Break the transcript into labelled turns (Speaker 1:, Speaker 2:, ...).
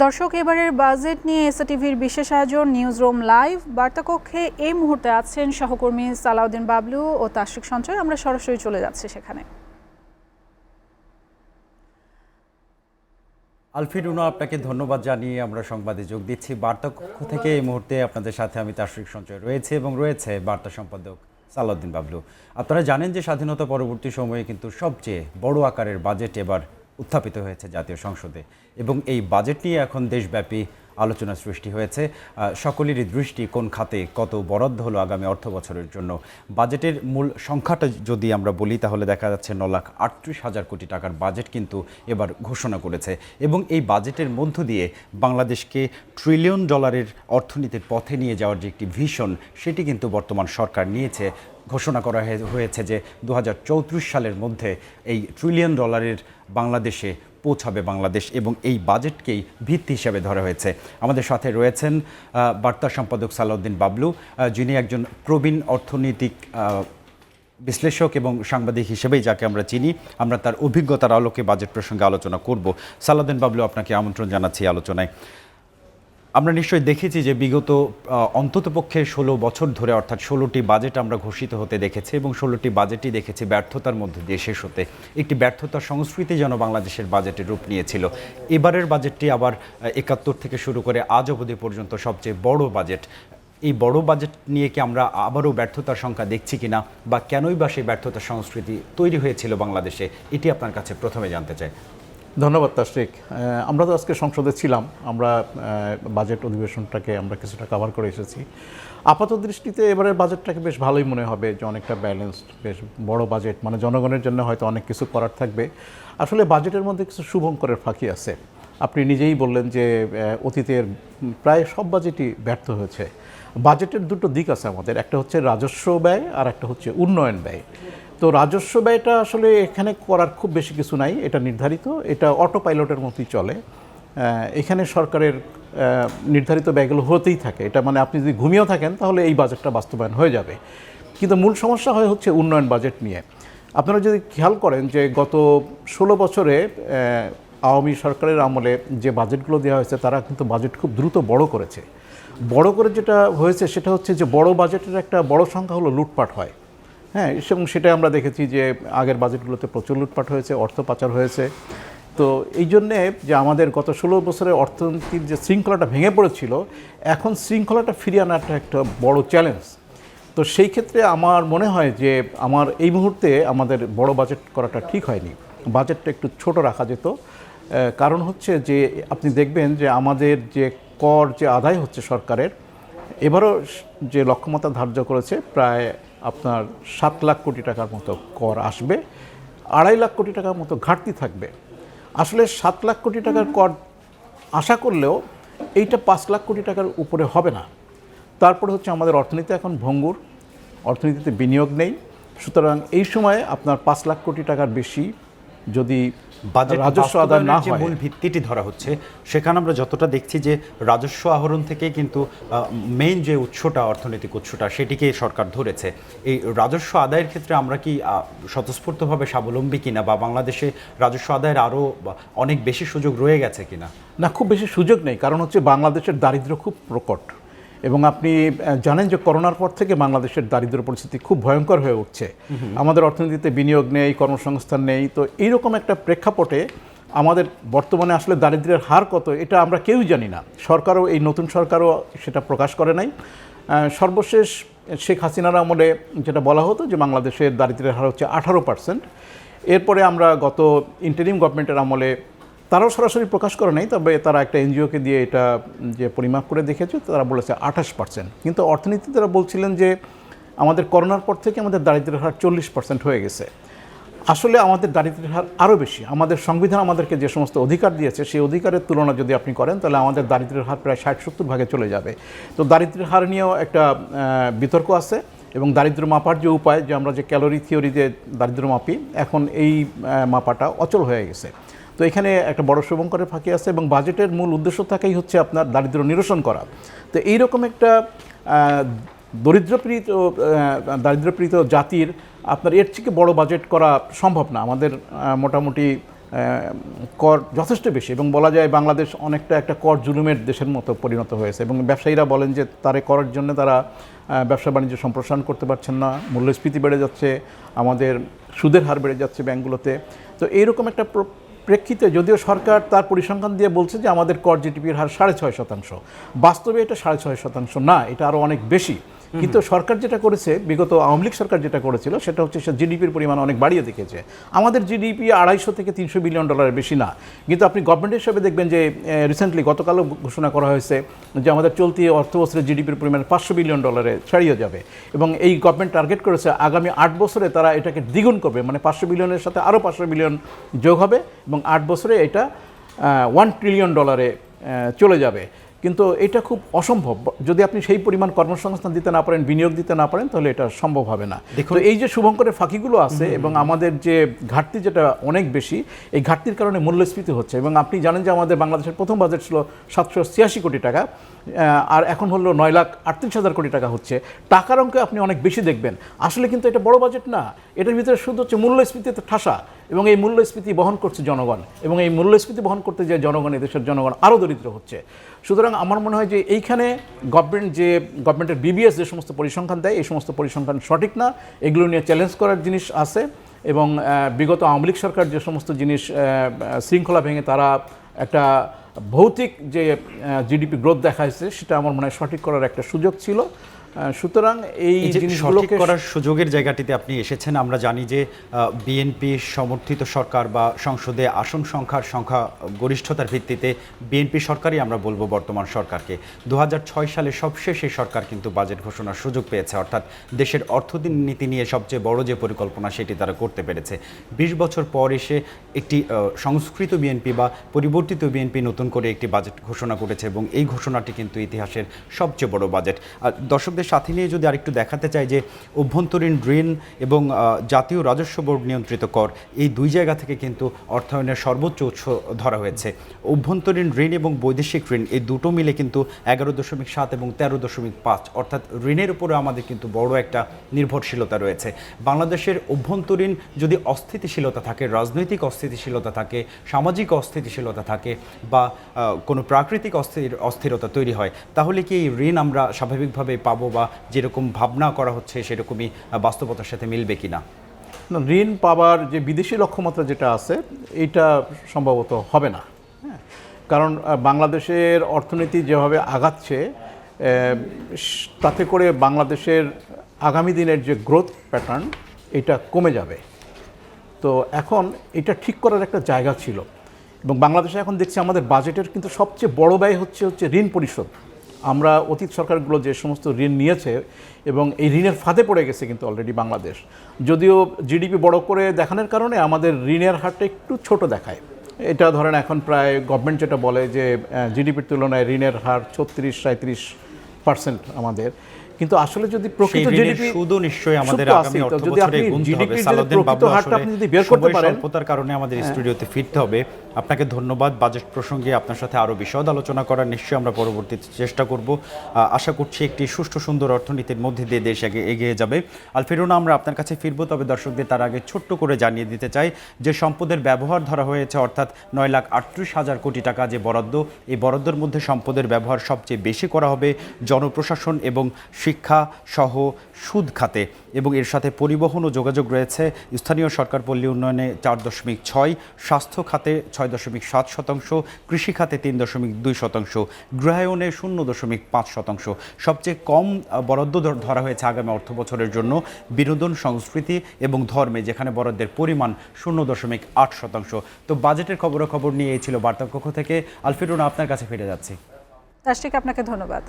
Speaker 1: দর্শক, এবারের বাজেট নিয়ে এসএটিভির বিশেষ আয়োজন নিউজ রুম লাইভ। বার্তাকক্ষে এই মুহূর্তে আছেন সহকর্মী সালাউদ্দিন বাবলু ও তাশরিক সঞ্চয়। আমরা সরাসরি চলে যাচ্ছি সেখানে।
Speaker 2: আলফিরুনা, আপনাকে ধন্যবাদ জানিয়ে আমরা সংবাদে যোগ দিচ্ছি। বার্তাকক্ষ থেকে এই মুহূর্তে আপনাদের সাথে আমি তাশরিক সঞ্চয় রয়েছে এবং রয়েছে বার্তা সম্পাদক সালাউদ্দিন বাবলু। আপনারা জানেন যে স্বাধীনতা পরবর্তী সময়ে কিন্তু সবচেয়ে বড় আকারের বাজেট এবার উত্থাপিত হয়েছে জাতীয় সংসদে এবং এই বাজেট নিয়ে এখন দেশব্যাপী আলোচনা সৃষ্টি হয়েছে। সকলেরই দৃষ্টি কোন খাতে কত বরাদ্দ হলো আগামী অর্থ বছরের জন্য। বাজেটের মূল সংখ্যাটা যদি আমরা বলি তাহলে দেখা যাচ্ছে 9,38,000 কোটি টাকার বাজেট কিন্তু এবার ঘোষণা করেছে এবং এই বাজেটের মধ্য দিয়ে বাংলাদেশকে ট্রিলিয়ন ডলারের অর্থনীতির পথে নিয়ে যাওয়ার যে একটি ভিশন, সেটি কিন্তু বর্তমান সরকার নিয়েছে। ঘোষণা করা হয়েছে যে 2034 সালের মধ্যে এই ট্রিলিয়ন ডলারের বাংলাদেশে পৌঁছাবে বাংলাদেশ এবং এই বাজেটকেই ভিত্তি হিসেবে ধরা হয়েছে। আমাদের সাথে রয়েছেন বার্তা সম্পাদক সালাউদ্দিন বাবলু, যিনি একজন প্রবীণ অর্থনৈতিক বিশ্লেষক এবং সাংবাদিক হিসেবেই যাকে আমরা চিনি। আমরা তার অভিজ্ঞতার আলোকে বাজেট প্রসঙ্গে আলোচনা করব। সালাউদ্দিন বাবলু, আপনাকে আমন্ত্রণ জানাচ্ছি আলোচনায়। আমরা নিশ্চয়ই দেখেছি যে বিগত অন্ততপক্ষে 16 বছর ধরে অর্থাৎ 16টি বাজেট আমরা ঘোষিত হতে দেখেছি এবং 16টি বাজেটই দেখেছি ব্যর্থতার মধ্যে দিয়ে শেষ হতে। একটি ব্যর্থতার সংস্কৃতি যেন বাংলাদেশের বাজেটের রূপ নিয়েছিল। এবারের বাজেটটি আবার 71 থেকে শুরু করে আজ অবধি পর্যন্ত সবচেয়ে বড় বাজেট। এই বড় বাজেট নিয়ে কি আমরা আবারও ব্যর্থতার সংখ্যা দেখছি কিনা, বা কেনই বা সেই ব্যর্থতার সংস্কৃতি তৈরি হয়েছিল বাংলাদেশে, এটি আপনার কাছে প্রথমে জানতে চাই।
Speaker 3: ধন্যবাদ তাশরিক। আমরা তো আজকে সংসদে ছিলাম, আমরা বাজেট অধিবেশনটাকে আমরা কিছুটা কভার করে এসেছি। আপাত দৃষ্টিতে এবারের বাজেটটাকে বেশ ভালোই মনে হবে, যে অনেকটা ব্যালেন্সড, বেশ বড় বাজেট, মানে জনগণের জন্য হয়তো অনেক কিছু করার থাকবে। আসলে বাজেটের মধ্যে কিছু শুভঙ্করের ফাঁকি আছে। আপনি নিজেই বললেন যে অতীতের প্রায় সব বাজেটই ব্যর্থ হয়েছে। বাজেটের দুটো দিক আছে আমাদের, একটা হচ্ছে রাজস্ব ব্যয় আর একটা হচ্ছে উন্নয়ন ব্যয়। তো রাজস্ব ব্যয়টা আসলে এখানে করার খুব বেশি কিছু নাই, এটা নির্ধারিত, এটা অটো পাইলটের মতোই চলে। এখানে সরকারের নির্ধারিত ব্যয়গুলো হতেই থাকে, এটা মানে আপনি যদি ঘুমিয়েও থাকেন তাহলে এই বাজেটটা বাস্তবায়ন হয়ে যাবে। কিন্তু মূল সমস্যা হচ্ছে উন্নয়ন বাজেট নিয়ে। আপনারা যদি খেয়াল করেন যে গত 16 বছরে আওয়ামী সরকারের আমলে যে বাজেটগুলো দেওয়া হয়েছে, তারা কিন্তু বাজেট খুব দ্রুত বড় করেছে। বড় করে যেটা হয়েছে সেটা হচ্ছে যে বড় বাজেটের একটা বড় সংখ্যা হলো লুটপাট হয়। হ্যাঁ, এবং সেটা আমরা দেখেছি যে আগের বাজেটগুলোতে প্রচুর লুটপাট হয়েছে, অর্থ পাচার হয়েছে। তো এই জন্যে যে আমাদের গত 16 বছরের অর্থনীতির যে শৃঙ্খলাটা ভেঙে পড়েছিল, এখন শৃঙ্খলাটা ফিরিয়ে আনাটা একটা বড় চ্যালেঞ্জ। তো সেই ক্ষেত্রে আমার মনে হয় যে আমার এই মুহূর্তে আমাদের বড় বাজেট করাটা ঠিক হয়নি, বাজেটটা একটু ছোট রাখা যেত। কারণ হচ্ছে যে আপনি দেখবেন যে আমাদের যে কর যে আদায় হচ্ছে সরকারের, এবারও যে লক্ষ্যমাত্রা ধার্য করেছে প্রায় আপনার 7 লাখ কোটি টাকার মতো কর আসবে, 2.5 লাখ কোটি টাকার মতো ঘাটতি থাকবে। আসলে 7 লাখ কোটি টাকার কর আশা করলেও এইটা 5 লাখ কোটি টাকার উপরে হবে না। তারপরে হচ্ছে আমাদের অর্থনীতি এখন ভঙ্গুর, অর্থনীতিতে বিনিয়োগ নেই। সুতরাং এই সময়ে আপনার 5 লাখ কোটি টাকার বেশি যদি রাজস্ব আদায় না হয়,
Speaker 2: মূল ভিত্তিটি ধরা হচ্ছে, সেখানে আমরা যতটা দেখছি যে রাজস্ব আহরণ থেকে কিন্তু মেইন যে উৎসটা, অর্থনৈতিক উৎসটা, সেটিকে সরকার ধরেছে। এই রাজস্ব আদায়ের ক্ষেত্রে আমরা কি স্বতঃস্ফূর্তভাবে স্বাবলম্বী কিনা, বা বাংলাদেশে রাজস্ব আদায়ের আরও অনেক বেশি সুযোগ রয়ে গেছে কিনা?
Speaker 3: না, খুব বেশি সুযোগ নেই। কারণ হচ্ছে বাংলাদেশের দারিদ্র্য খুব প্রকট, এবং আপনি জানেন যে করোনার পর থেকে বাংলাদেশের দারিদ্র্য পরিস্থিতি খুব ভয়ঙ্কর হয়ে উঠছে। আমাদের অর্থনীতিতে বিনিয়োগ নেই, কর্মসংস্থান নেই। তো এইরকম একটা প্রেক্ষাপটে আমাদের বর্তমানে আসলে দারিদ্র্যের হার কত এটা আমরা কেউই জানি না। সরকারও, এই নতুন সরকারও সেটা প্রকাশ করে নাই। সর্বশেষ শেখ হাসিনার আমলে যেটা বলা হতো যে বাংলাদেশের দারিদ্র্যের হার হচ্ছে 18%। এরপরে আমরা গত ইন্টারিম গভর্নমেন্টের আমলে, তারাও সরাসরি প্রকাশ করে নাই, তবে তারা একটা এনজিওকে দিয়ে এটা যে পরিমাপ করে দেখেছে, তারা বলেছে 28%। কিন্তু অর্থনীতিবিদরা বলছিলেন যে আমাদের করোনার পর থেকে আমাদের দারিদ্র্যের হার 40% হয়ে গেছে। আসলে আমাদের দারিদ্র্যের হার আরও বেশি। আমাদের সংবিধান আমাদেরকে যে সমস্ত অধিকার দিয়েছে, সেই অধিকারের তুলনা যদি আপনি করেন, তাহলে আমাদের দারিদ্র্যের হার প্রায় 60-70 ভাগে চলে যাবে। তো দারিদ্র্যের হার নিয়েও একটা বিতর্ক আছে, এবং দারিদ্র্য মাপার যে উপায়, যে আমরা যে ক্যালোরি থিওরিতে দারিদ্র্য মাপি, এখন এই মাপাটা অচল হয়ে গেছে। তো এখানে একটা বড় শুভঙ্করের ফাঁকি আছে, এবং বাজেটের মূল উদ্দেশ্য থাকেই হচ্ছে আপনার দারিদ্র্য নিরসন করা। তো এইরকম একটা দারিদ্র্যপীড়িত জাতির আপনার এর থেকে বড় বাজেট করা সম্ভব না। আমাদের মোটামুটি কর যথেষ্ট বেশি, এবং বলা যায় বাংলাদেশ অনেকটা একটা কর জুলুমের দেশের মতো পরিণত হয়েছে, এবং ব্যবসায়ীরা বলেন যে তারে করার জন্য তারা ব্যবসা বাণিজ্য সম্প্রসারণ করতে পারছেন না, মূল্যস্ফীতি বেড়ে যাচ্ছে, আমাদের সুদের হার বেড়ে যাচ্ছে ব্যাংকগুলোতে। তো এইরকম একটা প্রেক্ষিতে যদিও সরকার তার পরিসংখ্যান দিয়ে বলছে যে আমাদের কর জিডিপির হার 6.5%, বাস্তবে এটা 6.5% না, এটা আরও অনেক বেশি। কিন্তু সরকার যেটা করেছে, বিগত আওয়ামী লীগ সরকার যেটা করেছিল সেটা হচ্ছে সে জিডিপির পরিমাণ অনেক বাড়িয়ে দেখেছে। আমাদের জিডিপি 250 থেকে 300 বিলিয়ন ডলারের বেশি না, কিন্তু আপনি গভর্নমেন্ট হিসেবে দেখবেন যে রিসেন্টলি গতকালও ঘোষণা করা হয়েছে যে আমাদের চলতি অর্থ বছরের জিডিপির পরিমাণ 500 বিলিয়ন ডলারে ছাড়িয়ে যাবে, এবং এই গভর্নমেন্ট টার্গেট করেছে আগামী 8 বছরে তারা এটাকে দ্বিগুণ করবে, মানে 500 বিলিয়নের সাথে আরও 500 বিলিয়ন যোগ হবে, এবং 8 বছরে এটা 1 ট্রিলিয়ন ডলারে চলে যাবে। কিন্তু এটা খুব অসম্ভব, যদি আপনি সেই পরিমাণ কর্মসংস্থান দিতে না পারেন, বিনিয়োগ দিতে না পারেন, তাহলে এটা সম্ভব হবে না। তো এই যে শুভঙ্করের ফাঁকিগুলো আছে এবং আমাদের যে ঘাটতি যেটা অনেক বেশি, এই ঘাটতির কারণে মূল্যস্ফীতি হচ্ছে। এবং আপনি জানেন যে আমাদের বাংলাদেশের প্রথম বাজেট ছিল 786 কোটি টাকা, আর এখন হলো 9,38,000 কোটি টাকা হচ্ছে। টাকার অঙ্কে আপনি অনেক বেশি দেখবেন, আসলে কিন্তু এটা বড় বাজেট না, এটার ভিতরে শুধু হচ্ছে মূল্যস্ফীতিতে ঠাসা, এবং এই মূল্যস্ফীতি বহন করছে জনগণ, এবং এই মূল্যস্ফীতি বহন করতে যে জনগণ, দেশের জনগণ আরও দরিদ্র হচ্ছে। সুতরাং আমার মনে হয় যে এইখানে গভর্নমেন্টের বিবিএস যে সমস্ত পরিসংখ্যান দেয়, এই সমস্ত পরিসংখ্যান সঠিক না, এগুলো নিয়ে চ্যালেঞ্জ করার জিনিস আছে। এবং বিগত আওয়ামী লীগ সরকার যে সমস্ত জিনিস শৃঙ্খলা ভেঙে তারা একটা ভৌতিক যে জিডিপি গ্রোথ দেখাইছে, সেটা আমার মনে হয় সঠিক করার একটা সুযোগ ছিল। সুতরাং এই
Speaker 2: জিনিসগুলোকে করার সুযোগের জায়গাটিতে আপনি এসেছেন। আমরা জানি যে বিএনপি সমর্থিত সরকার বা সংসদে আসন সংখ্যা গরিষ্ঠতার ভিত্তিতে বিএনপি সরকারই আমরা বলবো বর্তমান সরকারকে। 2006 সালে সবশেষ এই সরকার কিন্তু বাজেট ঘোষণার সুযোগ পেয়েছে, অর্থাৎ দেশের অর্থনীতি নিয়ে সবচেয়ে বড় যে পরিকল্পনা সেটি তারা করতে পেরেছে। 20 বছর পর এসে একটি সংস্কৃত বিএনপি বা পরিবর্তিত বিএনপি নতুন করে একটি বাজেট ঘোষণা করেছে, এবং এই ঘোষণাটি কিন্তু ইতিহাসের সবচেয়ে বড় বাজেট। দর্শকদের সাথে নিয়ে যদি আরেকটু দেখাতে চাই যে অভ্যন্তরীণ ঋণ এবং জাতীয় রাজস্ব বোর্ড নিয়ন্ত্রিত কর, এই দুই জায়গা থেকে কিন্তু অর্থায়নের সর্বোচ্চ উৎস ধরা হয়েছে। অভ্যন্তরীণ ঋণ এবং বৈদেশিক ঋণ এই দুটো মিলে কিন্তু 11.7 এবং 13.5, অর্থাৎ ঋণের উপরে আমাদের কিন্তু বড় একটা নির্ভরশীলতা রয়েছে। বাংলাদেশের অভ্যন্তরীণ যদি অস্থিতিশীলতা থাকে, রাজনৈতিক অস্থিতিশীলতা থাকে, সামাজিক অস্থিতিশীলতা থাকে, বা কোনো প্রাকৃতিক অস্থিরতা তৈরি হয়, তাহলে কি এই ঋণ আমরা স্বাভাবিকভাবে পাবো, বা যেরকম ভাবনা করা হচ্ছে সেরকমই বাস্তবতার সাথে মিলবে কিনা?
Speaker 3: ঋণ পাবার যে বিদেশি লক্ষ্যমাত্রা যেটা আছে, এটা সম্ভবত হবে না। কারণ বাংলাদেশের অর্থনীতি যেভাবে আগাচ্ছে, তাতে করে বাংলাদেশের আগামী দিনের যে গ্রোথ প্যাটার্ন, এটা কমে যাবে। তো এখন এটা ঠিক করার একটা জায়গা ছিল, এবং বাংলাদেশে এখন দেখছি আমাদের বাজেটের কিন্তু সবচেয়ে বড় ব্যয় হচ্ছে ঋণ পরিশোধ। আমরা অতীত সরকারগুলো যে সমস্ত ঋণ নিয়েছে, এবং এই ঋণের ফাঁদে পড়ে গেছে কিন্তু অলরেডি বাংলাদেশ। যদিও জিডিপি বড় করে দেখানোর কারণে আমাদের ঋণের হারটা একটু ছোট দেখায়। এটা ধরেন এখন প্রায় গভর্নমেন্ট যেটা বলে যে জিডিপির তুলনায় ঋণের হার 36-37% আমাদের, কিন্তু আসলে যদি প্রকৃত জিডিপি
Speaker 2: শুধু নিশ্চয়ই আমাদের আগামী অর্থ বছরে গুনতে হবে। সালাউদ্দিন বাবলু, আপনি যদি বের করতে পারেন, স্বল্পতার কারণে আমাদের স্টুডিওতে ফিরতে হবে। আপনাকে ধন্যবাদ। বাজেট প্রসঙ্গে আপনার সাথে আরো বিশদ আলোচনা করার নিশ্চয়ই আমরা পরবর্তীতে চেষ্টা করব। আশা করছি একটি সুষ্ঠু সুন্দর অর্থনীতির মধ্যে দিয়ে দেশ এগিয়ে যাবে। আলফিরুনা, আমরা আপনার কাছে ফিরবো, তবে দর্শকদের তার আগে ছোট্ট করে জানিয়ে দিতে চাই যে সম্পদের ব্যবহার ধরা হয়েছে, অর্থাৎ 9,38,000 কোটি টাকা যে বরাদ্দ, এই বরাদ্দের মধ্যে সম্পদের ব্যবহার সবচেয়ে বেশি করা হবে জনপ্রশাসন এবং শিক্ষা সহ সুদ খাতে, এবং এর সাথে পরিবহন ও যোগাযোগ রয়েছে। স্থানীয় সরকার পল্লী উন্নয়নে 4.6, স্বাস্থ্য খাতে 6.7%, কৃষি খাতে 3.2%, গৃহায়নে 0.5%। সবচেয়ে কম বরাদ্দ ধরা হয়েছে আগামী অর্থ বছরের জন্য বিনোদন, সংস্কৃতি এবং ধর্মে, যেখানে বরাদ্দের পরিমাণ 0.8%। তো বাজেটের খবরাখবর নিয়ে এই ছিল বার্তা কক্ষ থেকে। আলফিরুনা, আপনার কাছে ফিরে যাচ্ছি।
Speaker 1: তাশরিক, আপনাকে ধন্যবাদ।